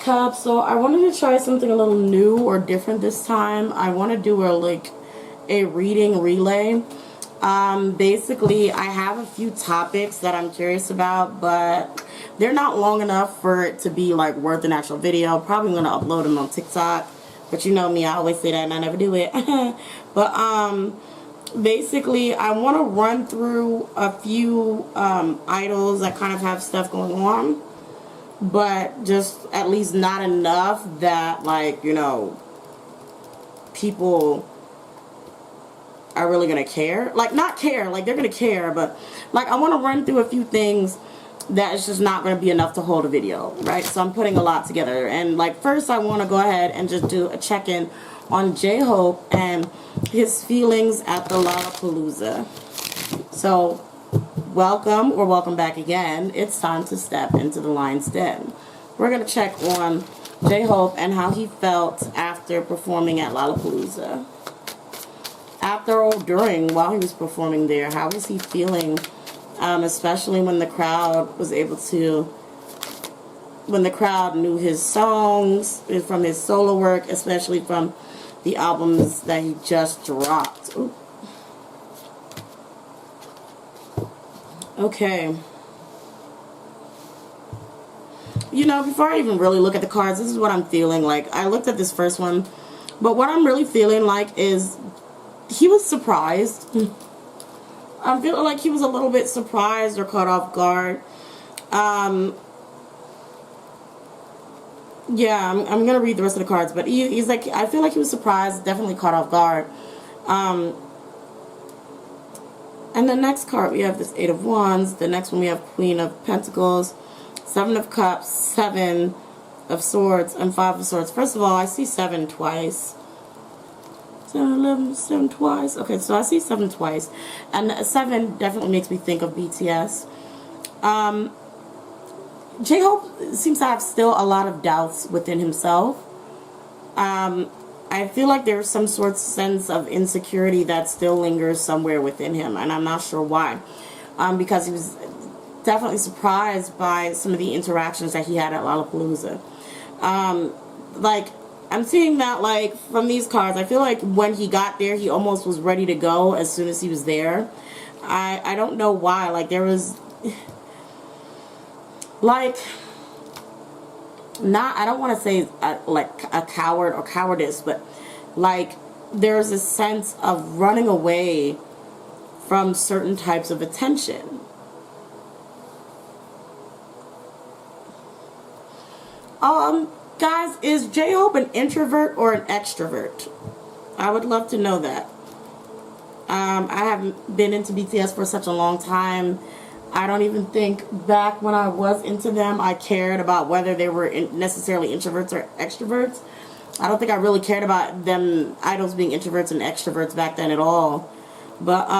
Cups. So I wanted to try something a little new or different this time. I want to do a reading relay. Basically, I have a few topics that I'm curious about, but they're not long enough for it to be like worth an actual video. Probably going to upload them on TikTok, but you know me, I always say that and I never do it. But basically, I want to run through a few idols that kind of have stuff going on, but just at least not enough that, like, you know, people are really gonna care. Like, not care, like they're gonna care, but like I want to run through a few things that is just not gonna be enough to hold a video, right? So I'm putting a lot together. And like, first I want to go ahead and just do a check-in on J-Hope and his feelings at the Lollapalooza. So welcome, or welcome back again. It's time to step into the lion's den. We're gonna check on J-Hope and how he felt after performing at Lollapalooza. After or during, while he was performing there, how was he feeling? Especially when the crowd was able to, when the crowd knew his songs from his solo work, especially from the albums that he just dropped. Ooh. Okay. You know, before I even really look at the cards, this is what I'm feeling like. I looked at this first one, but what I'm really feeling like is he was surprised. I'm feeling like he was a little bit surprised or caught off guard. Yeah, I'm going to read the rest of the cards, but he's like, I feel like he was surprised, definitely caught off guard. And the next card, we have this Eight of Wands. The next one, we have Queen of Pentacles, Seven of Cups, Seven of Swords, and Five of Swords. First of all, I see 7 twice. 7, 11, 7 twice. Okay, so I see 7 twice. And 7 definitely makes me think of BTS. J-Hope seems to have still a lot of doubts within himself. I feel like there's some sort of sense of insecurity that still lingers somewhere within him, and I'm not sure why. Because he was definitely surprised by some of the interactions that he had at Lollapalooza. Like, I'm seeing that, like, from these cards, I feel like when he got there, he almost was ready to go as soon as he was there. I don't know why. Like, there was, like, I don't want to say, like, a coward or cowardice, but, like, there's a sense of running away from certain types of attention. Guys, is J-Hope an introvert or an extrovert? I would love to know that. I haven't been into BTS for such a long time. I don't even think back when I was into them I cared about whether they were necessarily introverts or extroverts. I don't think I really cared about them, idols, being introverts and extroverts back then at all. But,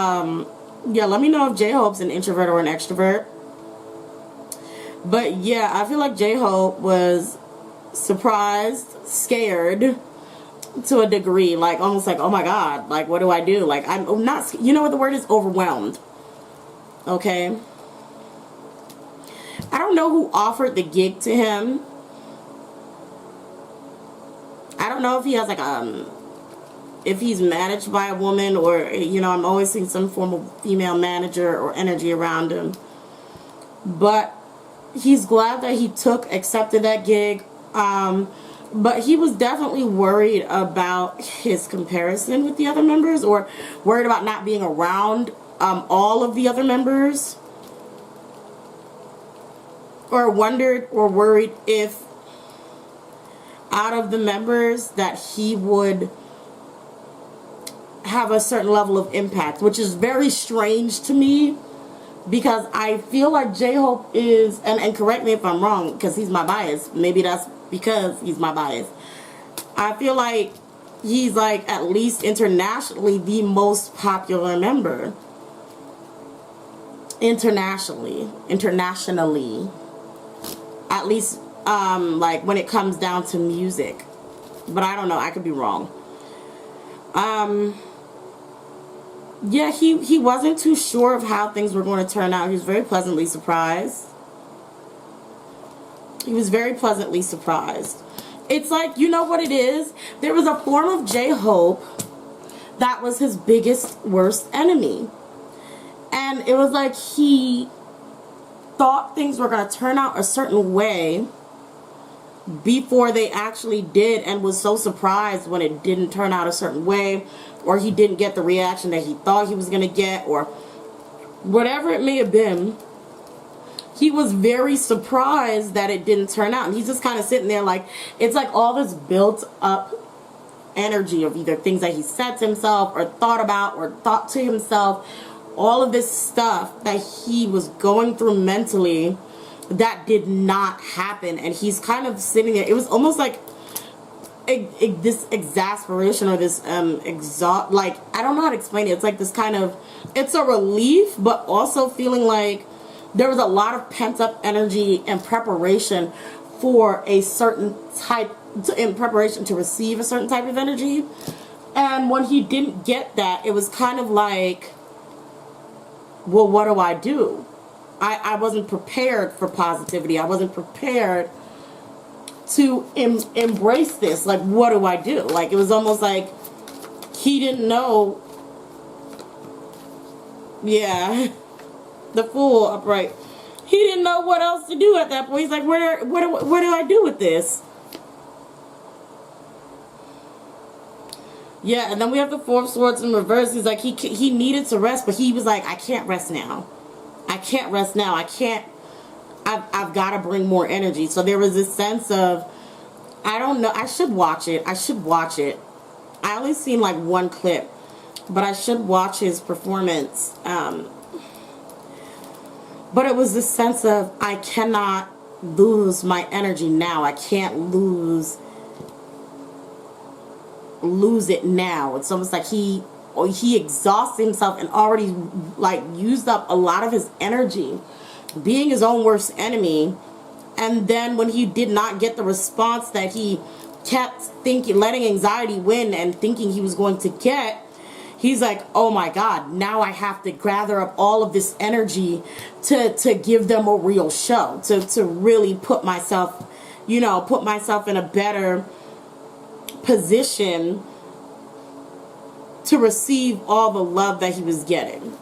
yeah, let me know if J-Hope's an introvert or an extrovert. But, yeah, I feel like J-Hope was surprised, scared to a degree, like almost like, oh my god, like what do I do? Like, I'm not, you know what the word is? Overwhelmed. Okay, I don't know who offered the gig to him. I don't know if he has like if he's managed by a woman, or, you know, I'm always seeing some form of female manager or energy around him, but he's glad that he accepted that gig. But he was definitely worried about his comparison with the other members, or worried about not being around all of the other members, or wondered or worried if out of the members that he would have a certain level of impact, which is very strange to me, because I feel like J-Hope is, and correct me if I'm wrong, because he's my bias. Maybe that's because he's my bias. I feel like he's, like, at least internationally the most popular member. Internationally. At least, like, when it comes down to music. But I don't know. I could be wrong. Yeah, he wasn't too sure of how things were going to turn out. He was very pleasantly surprised. He was very pleasantly surprised. It's like, you know what it is? There was a form of J-Hope that was his biggest, worst enemy. And it was like he thought things were going to turn out a certain way before they actually did, and was so surprised when it didn't turn out a certain way, or he didn't get the reaction that he thought he was going to get, or whatever it may have been. He was very surprised that it didn't turn out. And he's just kind of sitting there like, it's like all this built up energy of either things that he said to himself or thought about or thought to himself. All of this stuff that he was going through mentally that did not happen. And he's kind of sitting there. It was almost like this exasperation or this like, I don't know how to explain it. It's like this kind of, it's a relief, but also feeling like there was a lot of pent-up energy and preparation for a certain type, in preparation to receive a certain type of energy. And when he didn't get that, it was kind of like, well, what do I do? I wasn't prepared for positivity. I wasn't prepared to embrace this. Like, what do I do? Like, it was almost like he didn't know. Yeah. The Fool upright. He didn't know what else to do at that point. He's like, what do I do with this? Yeah, and then we have the Four of Swords in reverse. He's like, he needed to rest, but he was like, I can't rest now. I can't rest now. I can't. I've got to bring more energy. So there was this sense of, I don't know. I should watch it. I should watch it. I only seen like one clip, but I should watch his performance. But it was this sense of, I cannot lose my energy now. I can't lose it now. It's almost like he exhausted himself and already like used up a lot of his energy being his own worst enemy. And then when he did not get the response that he kept thinking, letting anxiety win and thinking he was going to get, he's like, oh my God, now I have to gather up all of this energy to give them a real show, to really put myself, you know, put myself in a better position to receive all the love that he was getting.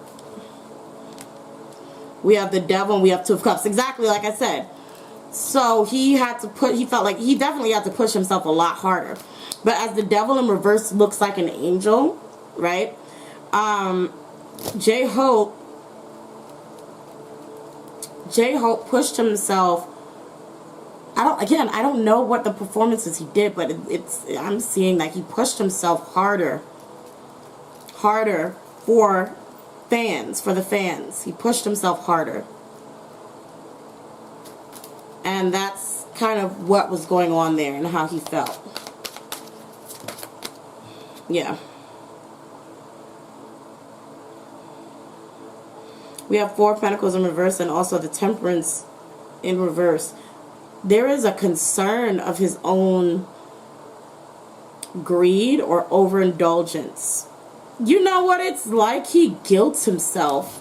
We have the Devil and we have Two of Cups. Exactly like I said. So he felt like he definitely had to push himself a lot harder. But as the Devil in reverse looks like an angel, right? J-Hope pushed himself. I don't know what the performances he did, but I'm seeing that he pushed himself harder for the fans. He pushed himself harder. And that's kind of what was going on there and how he felt. Yeah. We have Four of Pentacles in reverse and also the Temperance in reverse. There is a concern of his own greed or overindulgence. You know what it's like? He guilts himself.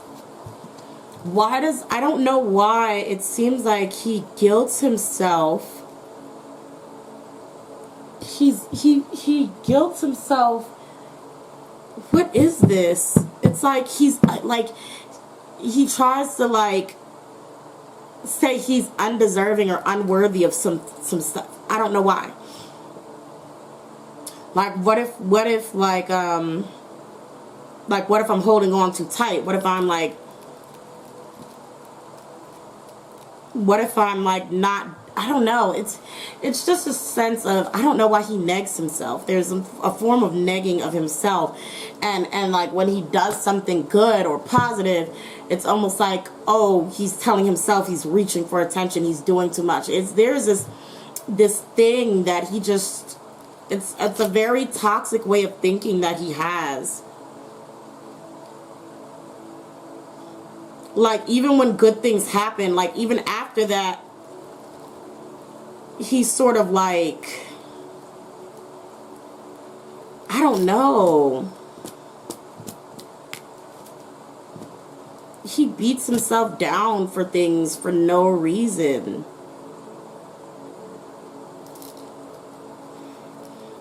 I don't know why it seems like he guilts himself. He guilts himself. What is this? It's like he tries to like say he's undeserving or unworthy of some stuff. I don't know why. Like what if what if I'm holding on too tight? What if I'm not, I don't know. It's just a sense of, I don't know why he negs himself. There's a form of negging of himself. And like when he does something good or positive, it's almost like, oh, he's telling himself he's reaching for attention. He's doing too much. There's this thing that he just, it's a very toxic way of thinking that he has. Like, even when good things happen, like, even after that, he's sort of like, I don't know. He beats himself down for things for no reason.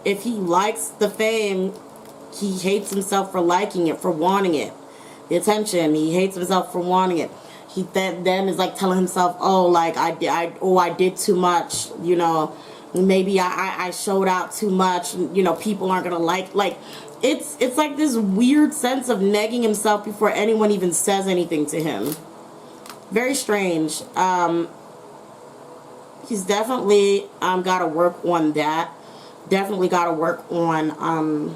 if he likes the fame, he hates himself for liking it, for wanting it. The attention, he hates himself for wanting it. He then is like telling himself, oh, like I did too much, you know, maybe I showed out too much, you know, people aren't gonna like it's like this weird sense of negging himself before anyone even says anything to him. Very strange. He's definitely got to work on that. Definitely got to work on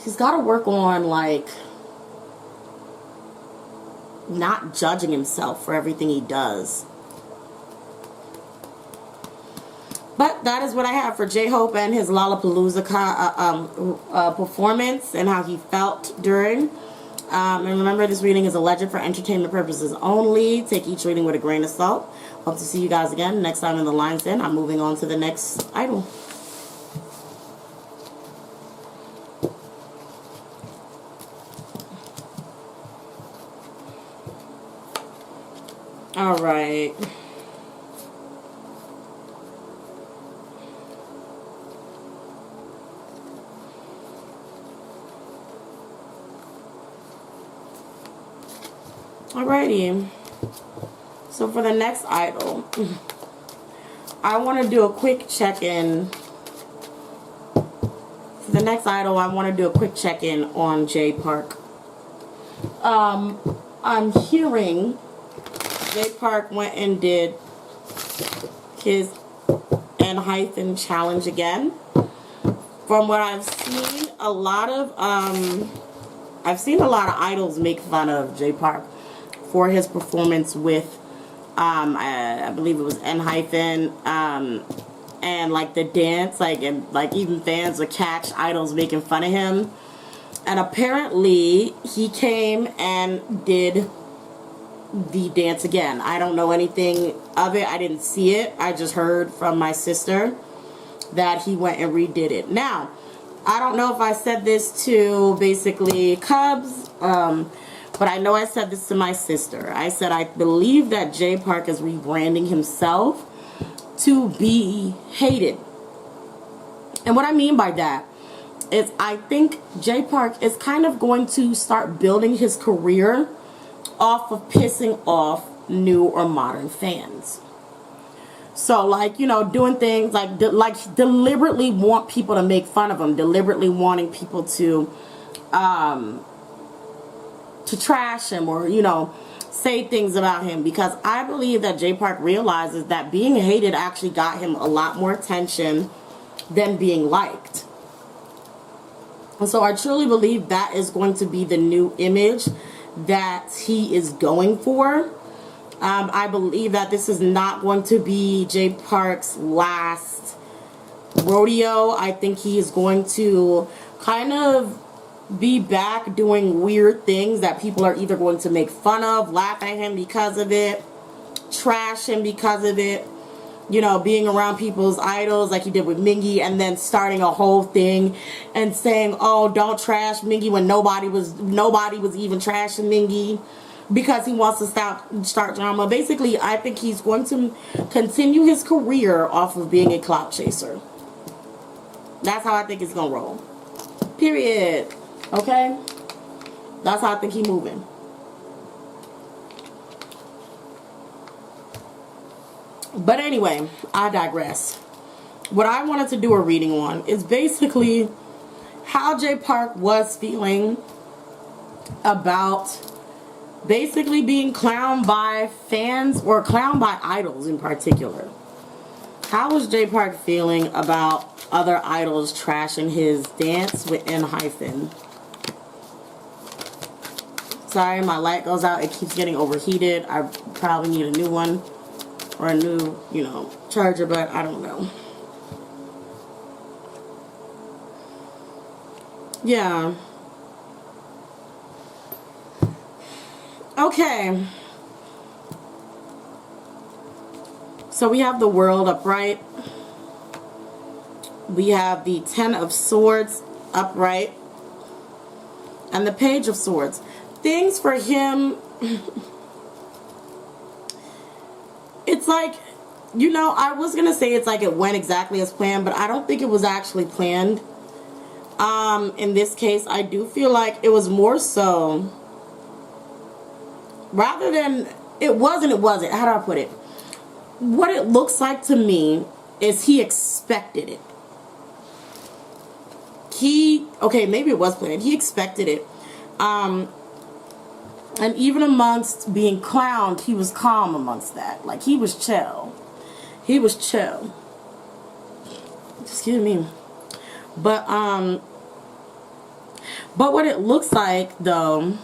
he's got to work on, like, not judging himself for everything he does. But that is what I have for J-Hope and his Lollapalooza performance and how he felt during. And remember, this reading is alleged for entertainment purposes only. Take each reading with a grain of salt. Hope to see you guys again next time in the lines. Then I'm moving on to the next idol. All right. Alrighty. So for the next idol, I want to do a quick check-in. For the next idol, I want to do a quick check-in on Jay Park. I'm hearing Jay Park went and did his Enhypen challenge again. From what I've seen, a lot of idols make fun of Jay Park for his performance with I believe it was Enhypen, and like the dance, and even fans would catch idols making fun of him. And apparently he came and did the dance again. I don't know anything of it. I didn't see it. I just heard from my sister that he went and redid it. Now, I don't know if I said this to basically Cubs, but I know I said this to my sister. I said I believe that Jay Park is rebranding himself to be hated. And what I mean by that is I think Jay Park is kind of going to start building his career off of pissing off new or modern fans. So, like, you know, doing things like deliberately want people to make fun of him, deliberately wanting people to trash him or, you know, say things about him, because I believe that Jay Park realizes that being hated actually got him a lot more attention than being liked. And so I truly believe that is going to be the new image that he is going for. I believe that this is not going to be Jay Park's last rodeo. I think he is going to kind of be back doing weird things that people are either going to make fun of, laugh at him because of it, trash him because of it. You know, being around people's idols like he did with Mingy, and then starting a whole thing and saying, oh, don't trash Mingy, when nobody was even trashing Mingy, because he wants to start drama. Basically, I think he's going to continue his career off of being a clout chaser. That's how I think it's going to roll. Period. Okay? That's how I think he's moving. But anyway, I digress. What I wanted to do a reading on is basically how Jay Park was feeling about basically being clowned by fans, or clowned by idols in particular. How was Jay Park feeling about other idols trashing his dance with Enhypen? Sorry, my light goes out. It keeps getting overheated. I probably need a new one, or a new, you know, charger, but I don't know. Yeah. Okay. So we have the World upright. We have the Ten of Swords upright. And the Page of Swords. Things for him... It's like You know, I was gonna say it's like it went exactly as planned, but I don't think it was actually planned. In this case, I do feel like it was more so, rather than, it wasn't, how do I put it? What it looks like to me is he expected it. Okay, maybe it was planned. He expected it. And even amongst being clowned, he was calm amongst that. Like, he was chill. He was chill. Excuse me. But what it looks like, though,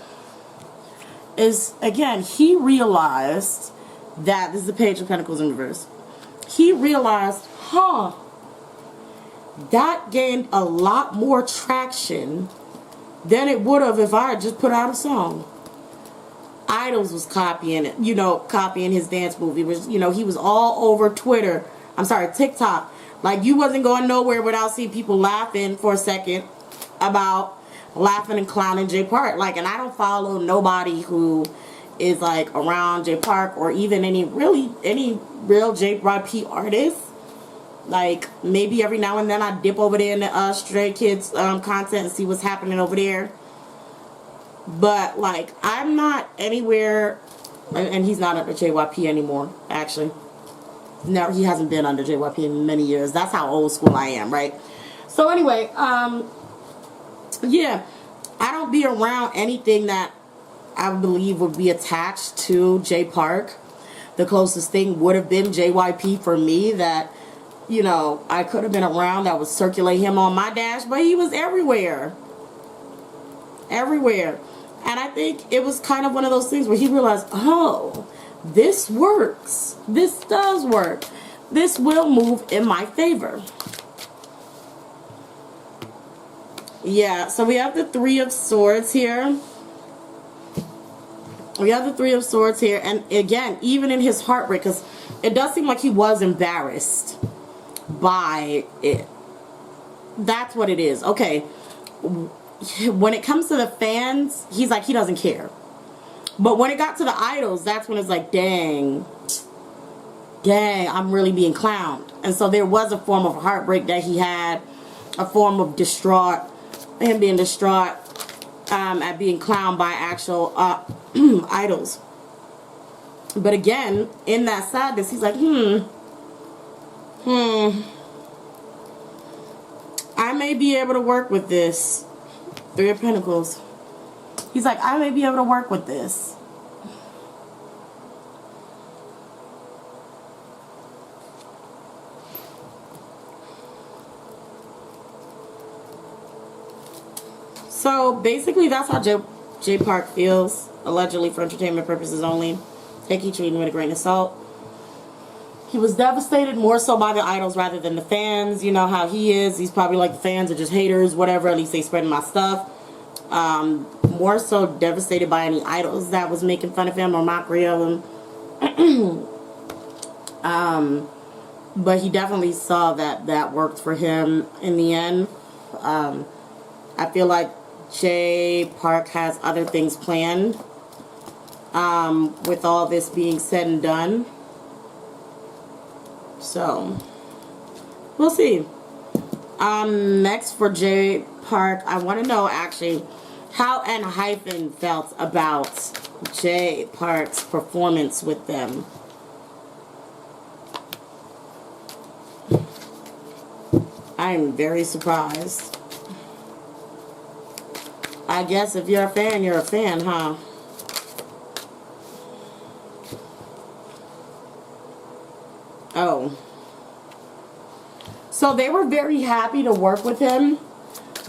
is, again, he realized that, this is the Page of Pentacles in reverse. He realized, that gained a lot more traction than it would have if I had just put out a song. Idols was copying it, you know, copying his dance move. He was, you know, he was all over Twitter. I'm sorry, TikTok. Like, you wasn't going nowhere without seeing people laughing for a second about laughing and clowning Jay Park. Like, and I don't follow nobody who is like around Jay Park or even any real JYP artists. Like, maybe every now and then I dip over there in the Stray Kids content and see what's happening over there. But, like, I'm not anywhere, and he's not under JYP anymore, actually. No, he hasn't been under JYP in many years. That's how old school I am, right? So, anyway, yeah, I don't be around anything that I believe would be attached to Jay Park. The closest thing would have been JYP for me that, you know, I could have been around that would circulate him on my dash, but he was everywhere. Everywhere. And I think it was kind of one of those things where he realized, oh, this works. This does work. This will move in my favor. Yeah, so we have the Three of Swords here. We have the Three of Swords here. And again, even in his heartbreak, because it does seem like he was embarrassed by it. That's what it is. Okay. When it comes to the fans, he's like, he doesn't care. But when it got to the idols, that's when it's like, dang, I'm really being clowned. And so there was a form of heartbreak that he had, a form of him being distraught at being clowned by actual idols. But again, in that sadness, he's like, I may be able to work with this. Three of Pentacles. He's like, I may be able to work with this. So basically that's how Jay Park feels. Allegedly for entertainment purposes only. Take each reading with a grain of salt. He was devastated more so by the idols rather than the fans. You know how he is. He's probably like, the fans are just haters, whatever. At least they spreading my stuff. More so devastated by any idols that was making fun of him or mockery of him. But he definitely saw that worked for him in the end. I feel like Jay Park has other things planned. With all this being said and done. So, we'll see. Next for Jay Park, I want to know actually how Enhypen felt about Jay Park's performance with them. I'm very surprised. I guess if you're a fan, you're a fan, huh? Oh. So they were very happy to work with him.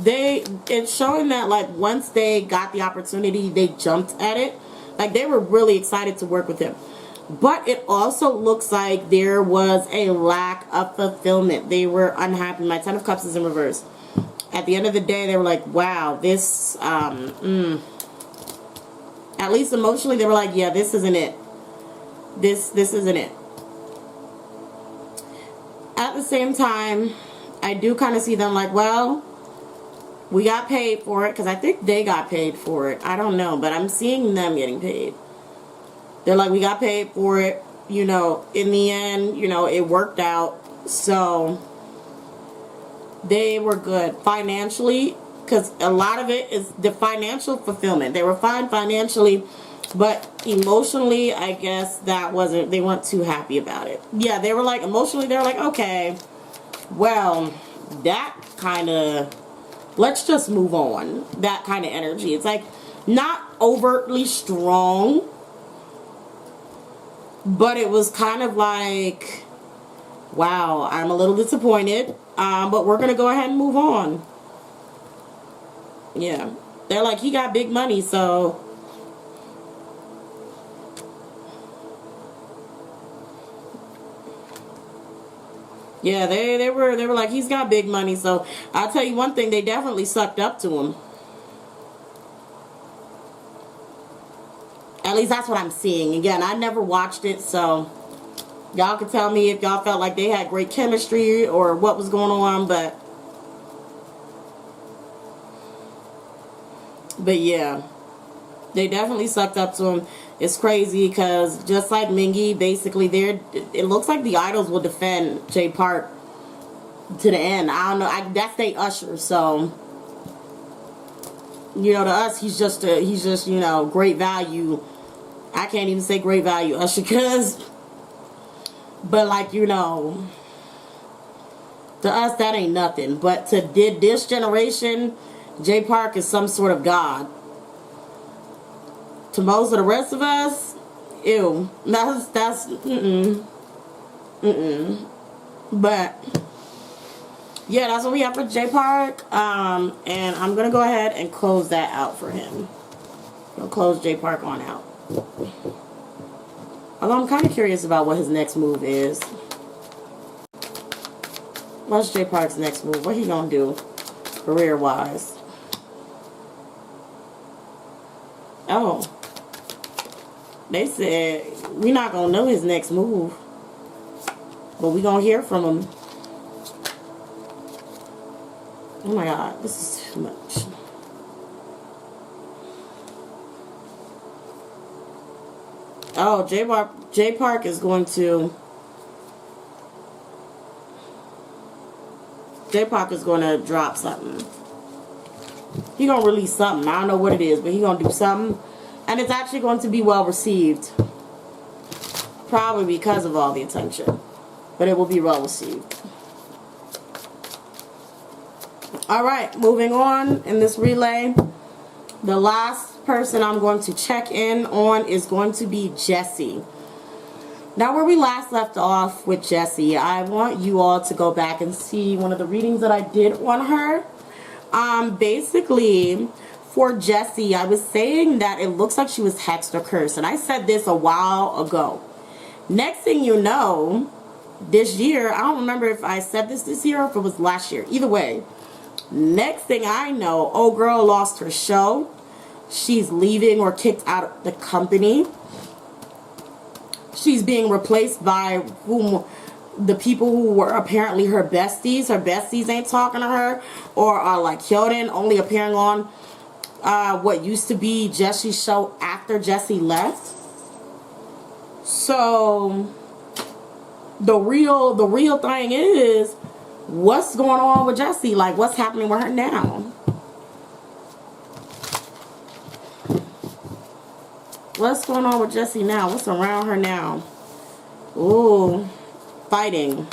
It's showing that, like, once they got the opportunity, they jumped at it. Like, they were really excited to work with him. But it also looks like there was a lack of fulfillment. They were unhappy. My Ten of Cups is in reverse. At the end of the day, they were like, wow, this, at least emotionally, they were like, yeah, this isn't it. This isn't it. At the same time, I do kind of see them like, well, we got paid for it. Because I think they got paid for it. I don't know. But I'm seeing them getting paid. They're like, we got paid for it. you know, in the end, you know, it worked out. So they were good financially, because a lot of it is the financial fulfillment. They were fine financially, but emotionally, I guess that wasn't, they weren't too happy about it. Yeah, they were like, emotionally, they were like, okay, well, that kind of, let's just move on. That kind of energy. It's like not overtly strong, but it was kind of like, wow, I'm a little disappointed, but we're gonna go ahead and move on. Yeah, they're like, he got big money, so yeah, they were like, he's got big money, so I'll tell you one thing, they definitely sucked up to him. At least that's what I'm seeing. Again, I never watched it, so y'all can tell me if y'all felt like they had great chemistry or what was going on, but yeah, they definitely sucked up to him. It's crazy because just like Mingy, basically, it looks like the idols will defend Jay Park to the end. I don't know. That's they Usher, so you know, to us, he's just you know, great value. I can't even say great value Usher, because, but like, you know, to us that ain't nothing. But to this generation, Jay Park is some sort of god. To most of the rest of us, ew. That's But yeah, that's what we have for Jay Park. And I'm gonna go ahead and close that out for him. I'll close Jay Park on out. Although I'm kind of curious about what his next move is. What's Jay Park's next move? What he gonna do, career-wise? Oh, they said we're not gonna know his next move, but we gonna hear from him. Oh my God, this is too much. Oh, Jay Park is going to. Jay Park is going to drop something. He gonna release something. I don't know what it is, but he gonna do something, and it's actually going to be well received. Probably because of all the attention, but it will be well received. All right, moving on in this relay. The last person I'm going to check in on is going to be Jessie. Now, where we last left off with Jessie, I want you all to go back and see one of the readings that I did on her. Basically, for Jessie, I was saying that it looks like she was hexed or cursed, and I said this a while ago. Next thing you know, this year, I don't remember if I said this year or if it was last year. Either way, next thing I know, old girl lost her show. She's leaving or kicked out of the company. She's being replaced by the people who were apparently her besties. Her besties ain't talking to her, or are like Hyoden, only appearing on what used to be Jessie's show after Jessie left. So the real thing is, what's going on with Jessie? Like, what's happening with her now? What's going on with Jessie now? What's around her now? Ooh, fighting.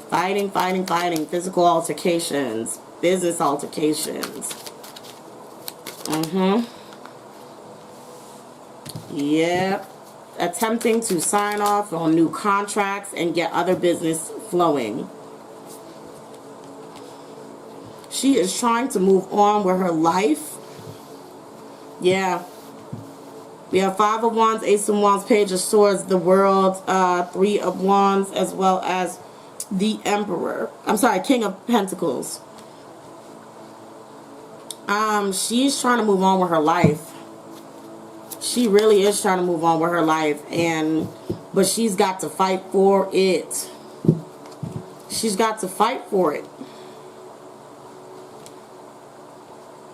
Fighting. Physical altercations. Business altercations. Yep. Attempting to sign off on new contracts and get other business flowing. She is trying to move on with her life. Yeah. We have Five of Wands, Ace of Wands, Page of Swords, the World, Three of Wands, as well as the Emperor. I'm sorry, King of Pentacles. She's trying to move on with her life. She really is trying to move on with her life, but she's got to fight for it. She's got to fight for it.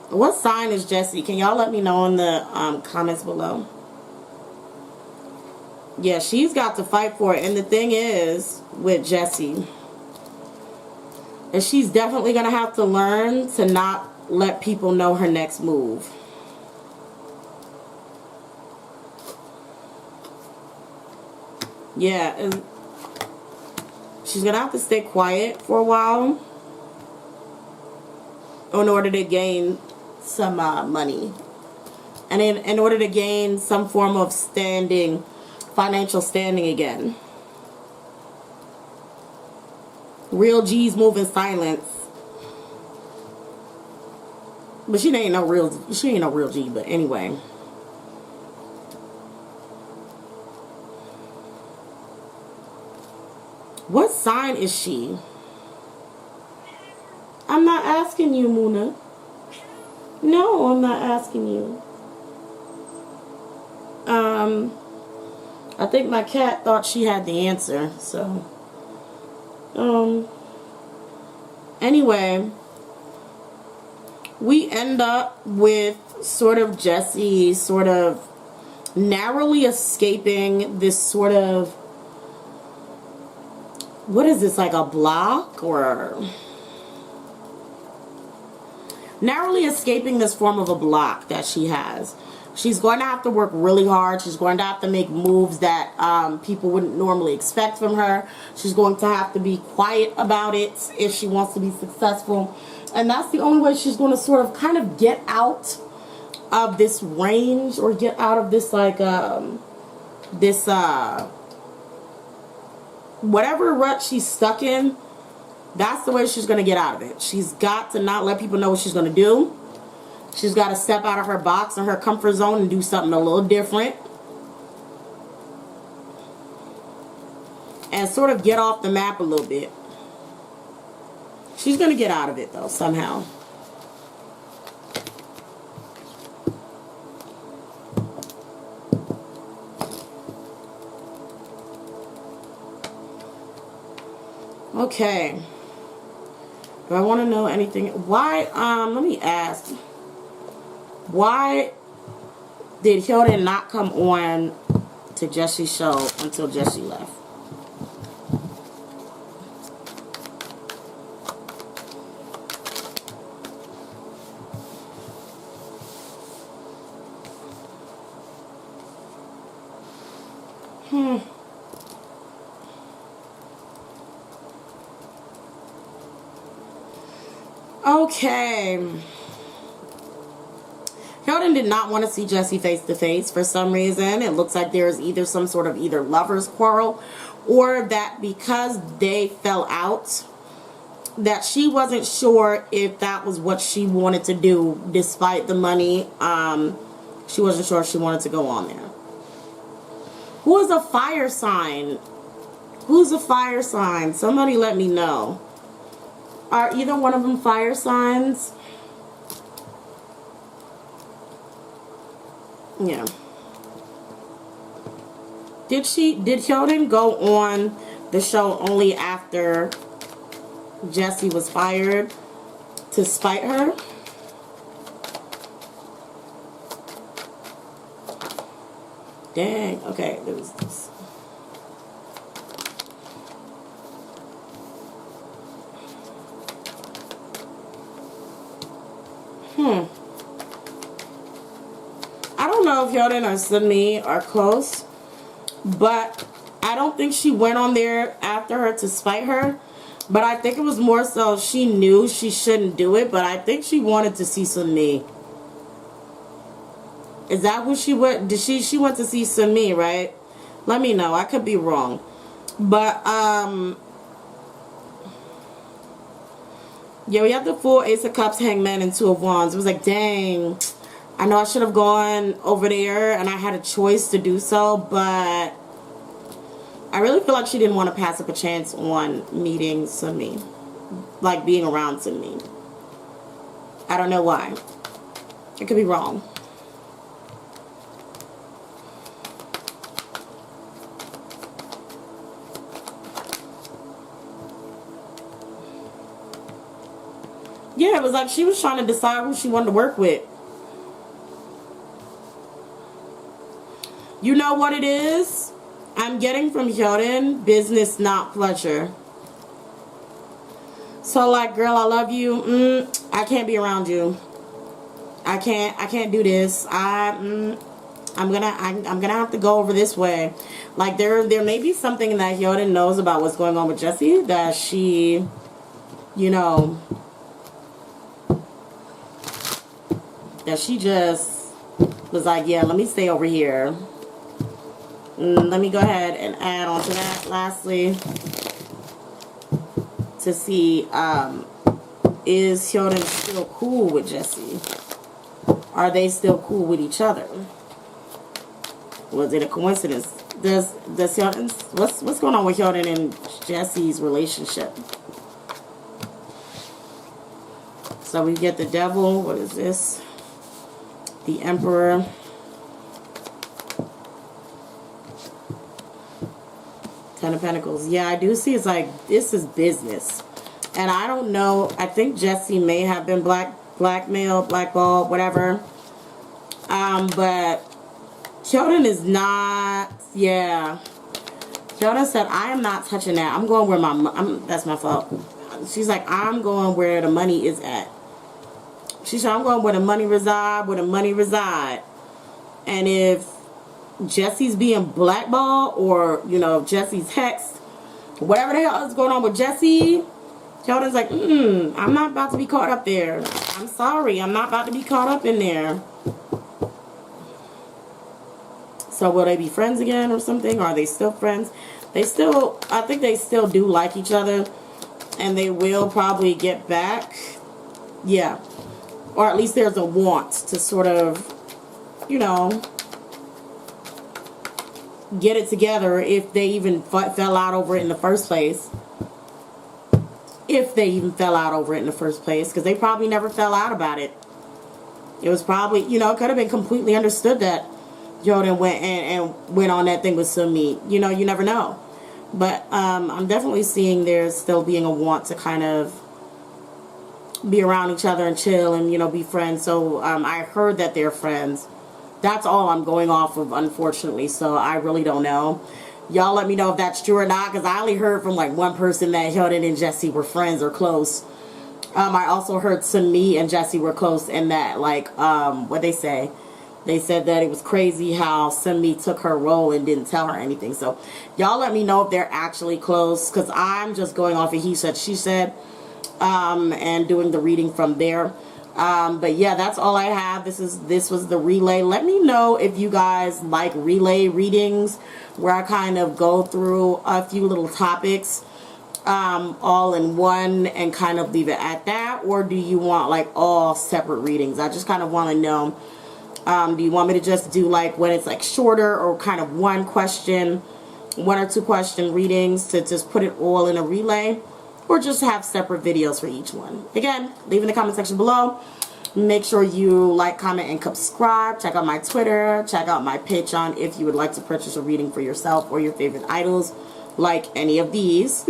What sign is Jessie? Can y'all let me know in the comments below? Yeah, she's got to fight for it. And the thing is, with Jessie, is she's definitely going to have to learn to not let people know her next move. Yeah, and she's going to have to stay quiet for a while in order to gain some money. And in order to gain some form of standing, financial standing again. Real G's move in silence. But she ain't no real G, but anyway. What sign is she? I'm not asking you, Muna. No, I'm not asking you. I think my cat thought she had the answer, so. Anyway, we end up with sort of Jessie sort of narrowly escaping this sort of, what is this, like a block, or narrowly escaping this form of a block that she has. She's going to have to work really hard. She's going to have to make moves that people wouldn't normally expect from her. She's going to have to be quiet about it if she wants to be successful. And that's the only way she's going to sort of kind of get out of this range, or get out of this, like, whatever rut she's stuck in. That's the way she's going to get out of it. She's got to not let people know what she's going to do. She's got to step out of her box and her comfort zone and do something a little different. And sort of get off the map a little bit. She's going to get out of it, though, somehow. Okay. Do I want to know anything? Why, let me ask. Why did Hyoden not come on to Jessie's show until Jessie left? Okay. Hyoden did not want to see Jessie face to face for some reason. It looks like there's either some sort of lovers quarrel, or that because they fell out, that she wasn't sure if that was what she wanted to do despite the money. She wasn't sure if she wanted to go on there. Who is a fire sign? Who's a fire sign? Somebody let me know. Are either one of them fire signs? Yeah. Did Hyoden go on the show only after Jessie was fired to spite her? Dang. Okay, there was this. I don't know if Hyoden or Sunmi are close, but I don't think she went on there after her to spite her. But I think it was more so she knew she shouldn't do it, but I think she wanted to see Sunmi. Is that who she went? Did she went to see Sunmi, right? Let me know. I could be wrong. But yeah, we have the full Ace of Cups, Hangman, and Two of Wands. It was like, dang, I know I should have gone over there and I had a choice to do so, but I really feel like she didn't want to pass up a chance on meeting Sunmi, like being around Sunmi. I don't know why. I could be wrong. Yeah, it was like she was trying to decide who she wanted to work with. You know what it is? I'm getting from Hyoden, business, not pleasure. So like, girl, I love you. I can't be around you. I can't do this. I'm gonna have to go over this way. Like there may be something that Hyoden knows about what's going on with Jessie that she, you know, that she just was like, yeah, let me stay over here. Let me go ahead and add on to that. Lastly, to see, is Hyoden still cool with Jessie? Are they still cool with each other? Was it a coincidence? Does Hyoden, what's going on with Hyoden and Jessie's relationship? So we get the devil. What is this? The Emperor. Ten of Pentacles. Yeah, I do see it's like this is business. And I don't know. I think Jessie may have been blackmailed, blackballed, whatever. But Hyoden is not. Yeah. Hyoden said, I am not touching that. I'm going where that's my fault. She's like, I'm going where the money is at. She said, I'm going where the money reside, And if Jessie's being blackballed, or, you know, Jessie's hexed, whatever the hell is going on with Jessie, Hyoden's like, I'm not about to be caught up there. I'm sorry, I'm not about to be caught up in there. So will they be friends again or something? Or are they still friends? I think they still do like each other. And they will probably get back. Yeah. Or at least there's a want to sort of, you know, get it together if they even fell out over it in the first place. If they even fell out over it in the first place. Because they probably never fell out about it. It was probably, you know, it could have been completely understood that Hyoden went on that thing with Sunmi. You know, you never know. But I'm definitely seeing there's still being a want to kind of be around each other and chill and, you know, be friends. So I heard that they're friends. That's all I'm going off of, unfortunately. So I really don't know. Y'all let me know if that's true or not, because I only heard from like one person that Hyoden and Jessie were friends or close. I also heard Sunmi and Jessie were close, and that like what they say. They said that it was crazy how Sunmi took her role and didn't tell her anything. So y'all let me know if they're actually close, because I'm just going off of he said, she said, and doing the reading from there. But yeah, that's all I have. This was the relay. Let me know if you guys like relay readings where I kind of go through a few little topics all in one and kind of leave it at that, or do you want like all separate readings? I just kind of want to know. Do you want me to just do like when it's like shorter, or kind of one or two question readings to just put it all in a relay, or just have separate videos for each one? Again, leave in the comment section below. Make sure you like, comment, and subscribe. Check out my Twitter. Check out my Patreon if you would like to purchase a reading for yourself or your favorite idols, like any of these.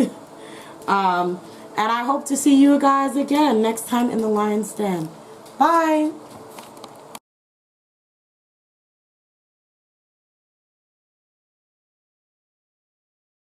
And I hope to see you guys again next time in the Lion's Den. Bye!